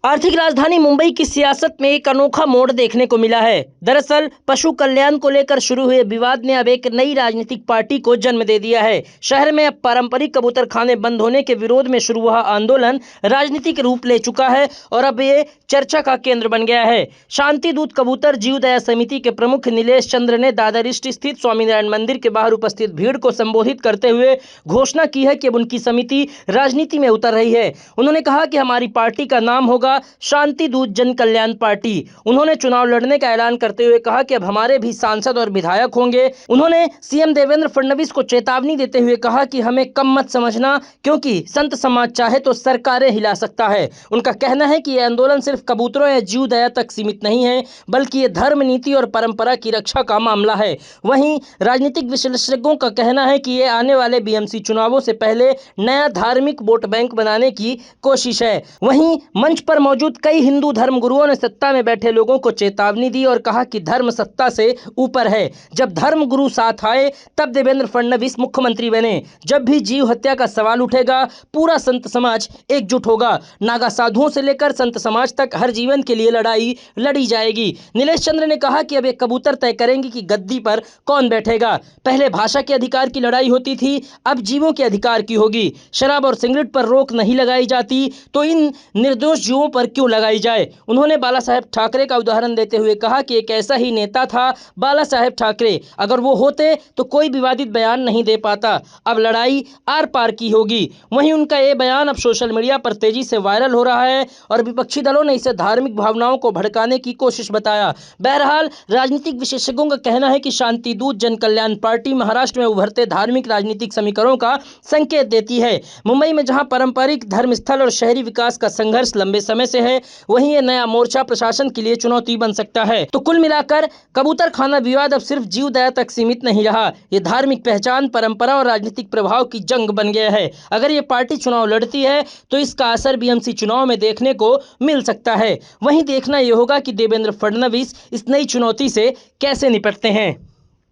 आर्थिक राजधानी मुंबई की सियासत में एक अनोखा मोड़ देखने को मिला है। दरअसल पशु कल्याण को लेकर शुरू हुए विवाद ने अब एक नई राजनीतिक पार्टी को जन्म दे दिया है। शहर में अब पारंपरिक कबूतरखाने बंद होने के विरोध में शुरू हुआ आंदोलन राजनीतिक रूप ले चुका है और अब ये चर्चा का केंद्र बन गया है। शांति दूत कबूतर जीव दया समिति के प्रमुख नीलेश चंद्र ने दादरिस्ट स्थित स्वामीनारायण मंदिर के बाहर उपस्थित भीड़ को संबोधित करते हुए घोषणा की है कि अब उनकी समिति राजनीति में उतर रही है। उन्होंने कहा कि हमारी पार्टी का नाम होगा शांति दूत जन कल्याण पार्टी। उन्होंने चुनाव लड़ने का ऐलान करते हुए कहा कि अब हमारे भी सांसद और विधायक होंगे। उन्होंने सीएम देवेंद्र फडणवीस को चेतावनी देते हुए कहा कि हमें कम मत समझना, क्योंकि संत समाज चाहे तो सरकारें हिला सकता है। उनका कहना है कि यह आंदोलन सिर्फ कबूतरों या जीव दया तक सीमित नहीं है, बल्कि ये धर्म, नीति और परंपरा की रक्षा का मामला है। वहीं राजनीतिक विशेषज्ञों का कहना है कि ये आने वाले बीएमसी चुनावों से पहले नया धार्मिक वोट बैंक बनाने की कोशिश है। वहीं मंच पर मौजूद कई हिंदू धर्मगुरुओं ने सत्ता में बैठे लोगों को चेतावनी दी और कहा कि धर्म सत्ता से ऊपर है। जब धर्मगुरु साथ आए तब देवेंद्र फडणवीस मुख्यमंत्री बने। जब भी जीव हत्या का सवाल उठेगा, पूरा संत समाज एकजुट होगा। नागा साधुओं से लेकर संत समाज तक हर जीवन के लिए लड़ाई लड़ी जाएगी। नीलेश चंद्र ने कहा कि अब एक कबूतर तय करेंगे कि गद्दी पर कौन बैठेगा। पहले भाषा के अधिकार की लड़ाई होती थी, अब जीवों के अधिकार की होगी। शराब और सिगरेट पर रोक नहीं लगाई जाती तो इन निर्दोष जीवों पर क्यों लगाई जाए। उन्होंने बाला साहेब ठाकरे का उदाहरण देते हुए कहा कि एक ऐसा ही नेता था बाला साहेब ठाकरे, अगर वो होते तो कोई विवादित बयान नहीं दे पाता। अब लड़ाई आर पार की होगी। वहीं उनका ये बयान अब सोशल मीडिया पर तेजी से वायरल हो रहा है और विपक्षी दलों ने इसे धार्मिक भावनाओं को भड़काने की कोशिश बताया। बहरहाल राजनीतिक विशेषज्ञों का कहना है कि शांति दूत जन कल्याण पार्टी महाराष्ट्र में उभरते धार्मिक राजनीतिक समीकरणों का संकेत देती है। मुंबई में जहां पारंपरिक धर्मस्थल और शहरी विकास का संघर्ष लंबे समय से है, वहीं ये नया मोर्चा प्रशासन के लिए चुनौती बन सकता है। तो कुल मिलाकर कबूतर खाना विवाद अब सिर्फ जीव दया तक सीमित नहीं रहा, ये धार्मिक पहचान, परंपरा और राजनीतिक प्रभाव की जंग बन गया है। अगर ये पार्टी चुनाव लड़ती है तो इसका असर बीएमसी चुनाव में देखने को मिल सकता है। वहीं देखना यह होगा कि देवेंद्र फडणवीस इस नई चुनौती से कैसे निपटते हैं।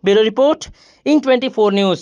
Bureau report, IN24 news.